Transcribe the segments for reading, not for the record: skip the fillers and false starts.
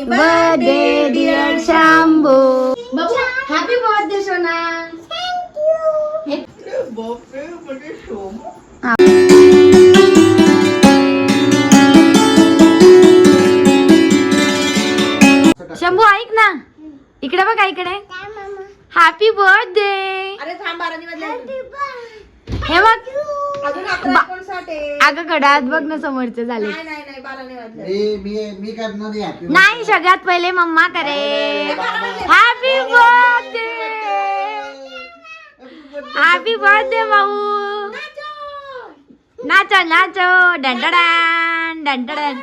Birthday dear Shambhu. बाबू happy birthday सोना. शंभू ऐक ना, इकडे बघ इकडे. Happy birthday. अरे थांब 12 वाजले. हे बघ अजून 11:59 आहे. अगं घड्याळात बघ ना समोरचे झाले. नाही नाही नाही 12 वाजले. मी करणार नाही happy नाही सगळ्यात पहिले मम्मा करे. Happy birthday. हॅपी बर्थडे भाऊ. नाचो नाचो डंडडान डंडडान.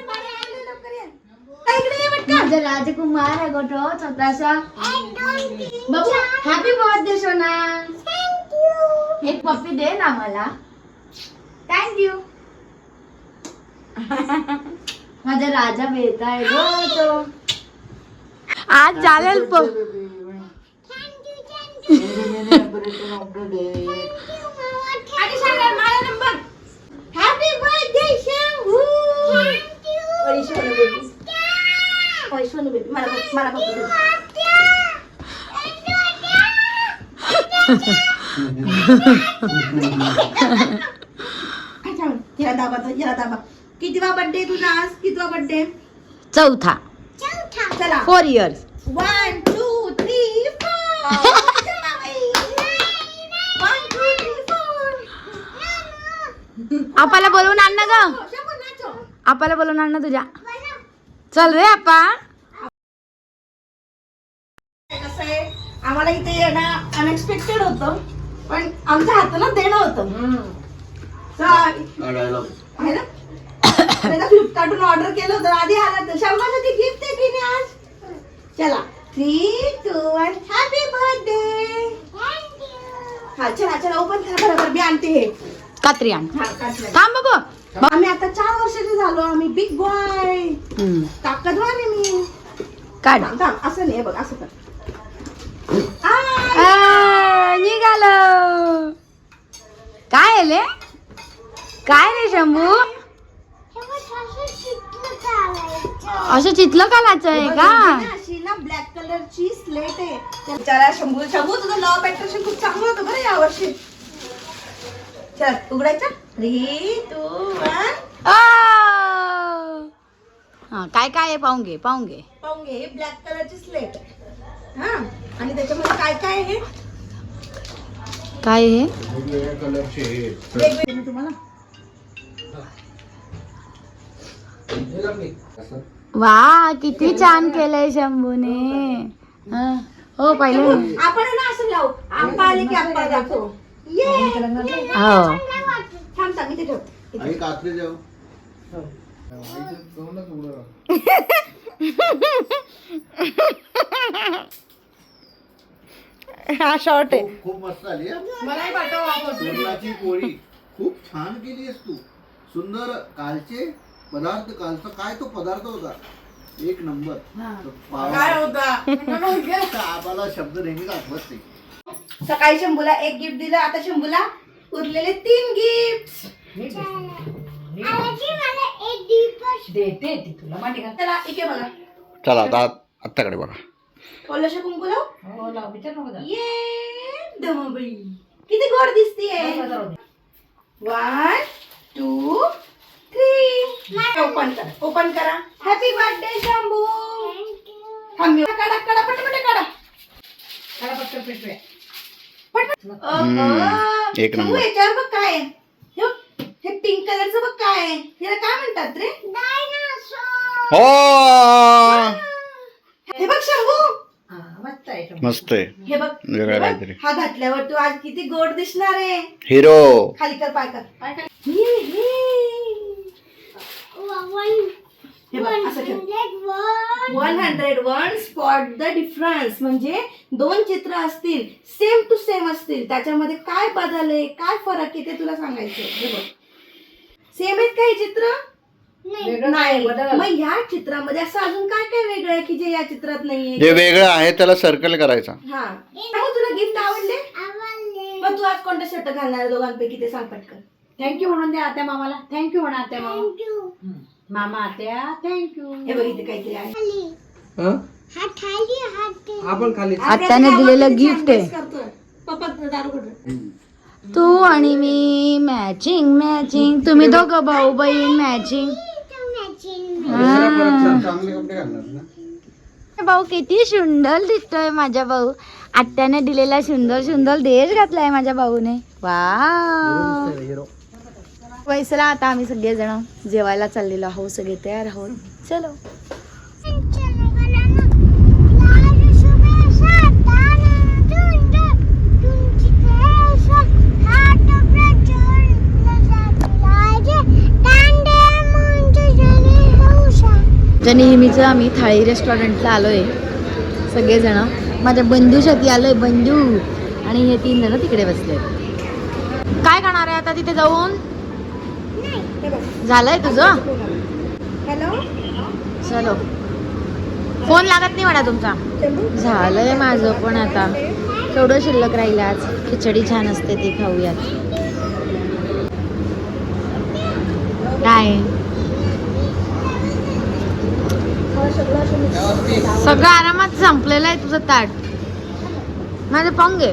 माझा राजकुमार आहे गोठो छोटासा. बाबू हॅपी बर्थडे सोना. एक पप्पी दे ना मला. थँक्यू. माझा राजा बेटा आहे गो तो. आज चालेल happy birthday Shambhu. Sonu baby मला हिरा दाबा. कितवा बर्थडे तुझा आज? कितवा बर्थडे? चौथा. चला 4 years. 1 2 3 4. 1 2 3 4. आपाला बोलवून आण ना ग. शंभू नाचो. आपाला बोलवून आण ना तुझ्या. चल रे आपा. कसं आहे, आम्हाला इथे येणं अनएक्सपेक्टेड होतं, पण आमच्या हातानं देणं होतं. फ्लिपकार्टून ऑर्डर केलं होतं, आधी आला तर शंभरसाठी गिफ्ट आहे की नाही आज. चला 3 2 1 हॅपी बर्थडे. हा चला चला ओपन करा बरोबर. मी आणते हे कात्री आण. हा काढलं. थांब बाबू. आम्ही आता 4 वर्षाचे झालो. आम्ही बिग बॉय. ताकदवार आहे मी. काढ. थांब असं नाही, बघ असं कर. निघालं. काय आले? काय रे शंभू? असं चितलं कालाचं आहे का? अशी ना ब्लॅक कलरची स्लेट आहे. विचारा शंभू तुझं लॉ ऑफ अट्रॅक्शन खूप चांगलं होतं बरं या वर्षी. चल उघडायचं. 3 2 1. हा काय काय आहे पाहून घे पाहून घे. पाहून घे. ब्लॅक कलरची स्लेट. हा आणि त्याच्यामध्ये काय काय आहे? काय हे? वेगवेगळ्या कलरचे वेगवेगळे तुम्हाला. वा किती छान केलंय शंभूने. हो पहिले आपण ना असं लावू. आंबा आले की आंबा दाखव. ये हो. थांब थांब इथे ठेव. आई कात्री जाऊ. हा शॉर्ट आहे. खूप मस्त आली हं. मलाही पाठव. सुरणाची पोळी खूप छान केली आहेस तू. सुंदर. कालचे पदार्थ, कालचा काय तो पदार्थ होता एक नंबर. काय होता? आम्हाला शब्द नेहमीच आठवत नाही. सकाळी शंभूला एक गिफ्ट दिलं, आता शंभूला उरलेले 3 गिफ्ट देते ती तुला. मांडी घाल. चला इथे बघा. चला आता आत्ताकडे बघा. ओलशा कुंकू लाव. हो लाव विचार नको जरा. ये दमबाई किती गोड दिसतीये. 1 2 3. ओपन करा ओपन करा. Happy birthday Shambhu. थांब काढा काढा पटपट काढा. काढा पटकन पिशव्या. एक नंबर. याच्यावर बघ काय आहे. हे पिंक कलरचं बघ काय आहे. याला काय म्हणतात रे? हो हे बघ शंभू. मस्त आहे. मस्त आहे. हे बघ वेगळं काहीतरी. हा घातल्यावर तू आज किती गोड दिसणार आहे. हिरो. खाली कर पाय कर. हे बघ असं ठेव. 101 स्पॉट द डिफरन्स. म्हणजे 2 चित्र असतील सेम टू सेम असतील, त्याच्यामध्ये काय बदल आहे काय फरक आहे ते तुला सांगायचं. हे बघ सेम आहेत काही चित्र नाही. मग या चित्रामध्ये असं अजून काय काय वेगळं आहे की जे या चित्रात नाहीये. जे वेगळं आहे त्याला सर्कल करायचा. हा मग तुला गिफ्ट आवडले? मग तू आज कोणता शर्ट घालणार दोघांपैकी ते सांग पटकन. थँक्यू म्हणून द्या आत्या मामाला. थँक्यू म्हणा आत्या मामा. मामा आत्या थँक्यू. हे बघ इथे काहीतरी आहे. आपण खाली आत्याने दिलेलं गिफ्ट आहे. करतोय पप्पा दारू कुठे तू आणि मी मॅचिंग मॅचिंग. तुम्ही दोघं भाऊ बहीण मॅचिंग. चांगले कपडे घालणार ना. भाऊ किती सुंदर दिसतोय माझा भाऊ. आत्याने दिलेला सुंदर सुंदर ड्रेस घातलाय माझ्या भाऊने. वा हिरो वैसला आता आम्ही सगळेजण जेवायला चाललेलो आहोत. सगळे तयार आहोत. चलो. नेहमीचं आम्ही थाळी रेस्टॉरंटला आलोय सगळेजण. माझ्या बंधूसाठी आलोय बंधू. आणि हे 3 जण तिकडे बसले. काय खाणार आहे आता तिथे जाऊन? झालंय तुझं? हॅलो चलो. फोन लागत नाही म्हणा तुमचा. झालंय माझं पण आता. तेवढं शिल्लक राहिलं. आज खिचडी छान असते ती खाऊयात. काय सगळं आरामात संपलेलं आहे तुझं ताट. माझं पाहून घे.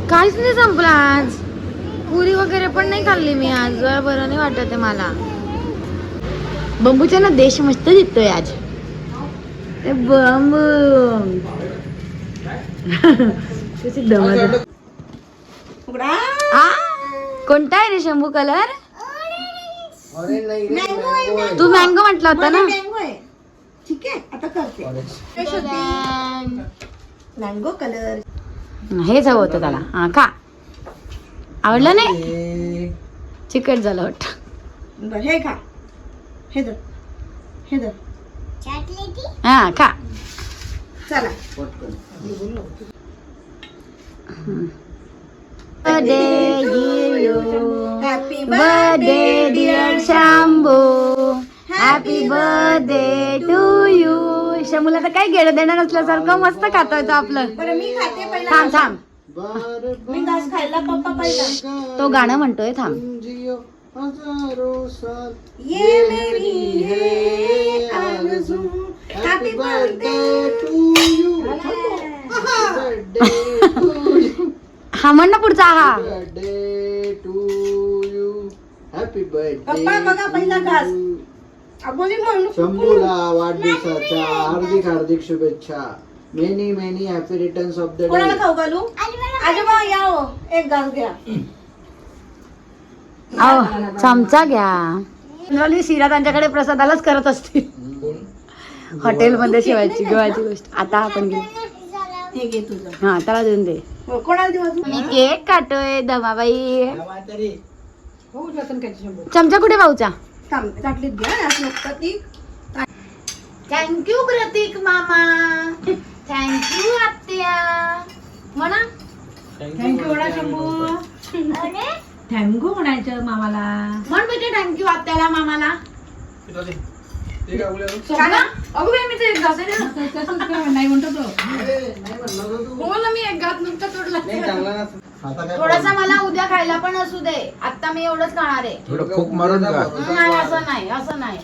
काहीच नाही संपलं आज. पुरी वगैरे पण नाही खाल्ली मी आज. जरा बरं नाही वाटत आहे मला. बंबूच्या ना देश मस्त दिसतोय आज. बंबू कशी दमत. उघडा कोणता आहे रे शंभू कलर? अरे नाही रे, मँगो आहे, mango आहे. तू मँगो म्हटला होता ना. मँगो आहे. ठीक आहे आता करते. मँगो कलर हेच हवं होतं त्याला. हा का आवडलं नाही? ए, चिकट झालं वाटतं. बर हे खा. हे धर हे धर. हा का. चला पटकन. Birthday you. Happy Birthday dear Shambhu. Happy birthday to you. शंभूला तर काय गेलं देणार नसल्यासारखं मस्त खातोय तो आपलं. बरं मी खाते पहिला. थांब थांब. बार मी घास खायला पप्पा पहिला. तो गाणं म्हणतोय थांब. जियो हजारों साल ये मेरी है आरज़ू. Happy birthday to you. Birthday to you. हा म्हण ना पुढचा. हा birthday to you. Happy birthday. पप्पा बघा पहिला घास. अबोली म्हणून शंभूला वाढदिवसाच्या हार्दिक हार्दिक शुभेच्छा. Many many happy returns of the कोणाला डे. खाऊ घालू? आजोबा या हो. एक घास घ्या. अहो चमचा घ्या. शिरा त्यांच्याकडे प्रसादालाच करत असतील हॉटेलमध्ये. शिवायची गव्हाची गोष्ट. आता आपण घेऊ. हे घे तुझं. हा त्याला देऊन दे. हो, कोणाला देऊ अजून? मी केक काटोय दमाबाई. हो जातं काय शंभू. चमचा कुठे भाऊचा? थांब ताटलीत घ्या. असं नुकतं ती. थँक्यू प्रतीक मामा. थँक्यू आत्या. म्हणा थँक्यू म्हणा शंभू. थँक्यू म्हणायचं मामाला. म्हण बेटे थँक्यू आत्याला मामाला. अगं बाई मी ते एक घास आहे ना. तसंच काय नाही म्हणतो तो. हो ना मी एक घास नुकता तोडला. आता काय थोडासा मला उद्या खायला पण असू दे. आता मी एवढंच खाणार आहे. थोडं फूक मारून का? नाही असं नाही असं नाही.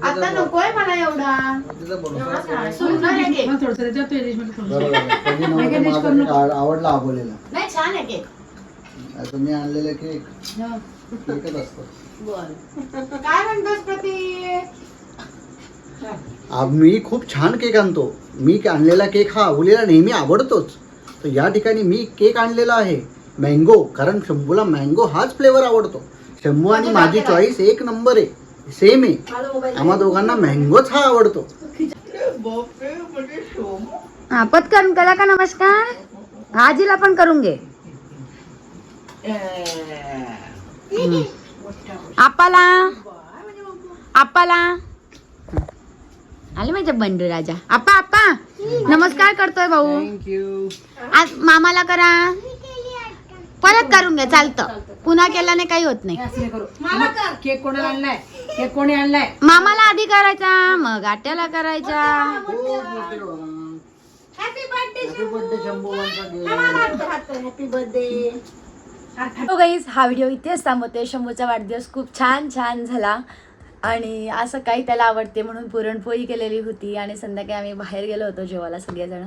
आता नकोय मला एवढा. एवढंच खाणार. सुंदर आहे केक. मग थोडंसं त्याच्यात तू edit मध्ये थोडंसं. बरोबर आहे. कधी नव्हतं माझा आवडला आबोलेला. नाही छान आहे केक. आता मी आणलेलं केक केकच असतो. बर काय म्हणतोस प्रतीक? मी खूप छान केक आणतो. मी आणलेला केक हा आबोलीला नेहमी आवडतोच. तर या ठिकाणी मी केक आणलेला आहे मँगो. कारण शंभूला मँगो हाच फ्लेवर आवडतो. शंभू आणि माझी चॉईस एक नंबर आहे. सेम आहे. आम्हा दोघांना मँगोच हा आवडतो. हा पटकन करा का नमस्कार. आजीला पण करून घे. आपाला आपाला आले माझ्या बंडू राजा. आपा आपा नमस्कार करतोय भाऊ. थँक्यू. आज मामाला करा. परत करून घ्या चालतं. पुन्हा केल्याने काही होत नाही. असं नाही करू. केक कोणाला आणलाय? केक कोणी आणलाय? मामाला आधी करायचा मग आट्याला करायचा. Happy birthday happy birthday Shambhu once again. Happy birthday. तो गाईज हा व्हिडिओ इथेच थांबवते. शंभूचा वाढदिवस खूप छान छान झाला. आणि असं काही त्याला आवडते म्हणून पुरणपोळी केलेली होती आणि संध्याकाळी आम्ही बाहेर गेलो होतो जेवायला सगळेजण.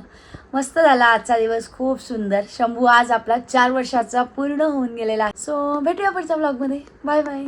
मस्त झाला आजचा दिवस, खूप सुंदर. शंभू आज आपला 4 वर्षाचा पूर्ण होऊन गेलेला आहे. सो भेटूया पुढच्या ब्लॉगमध्ये. Bye bye.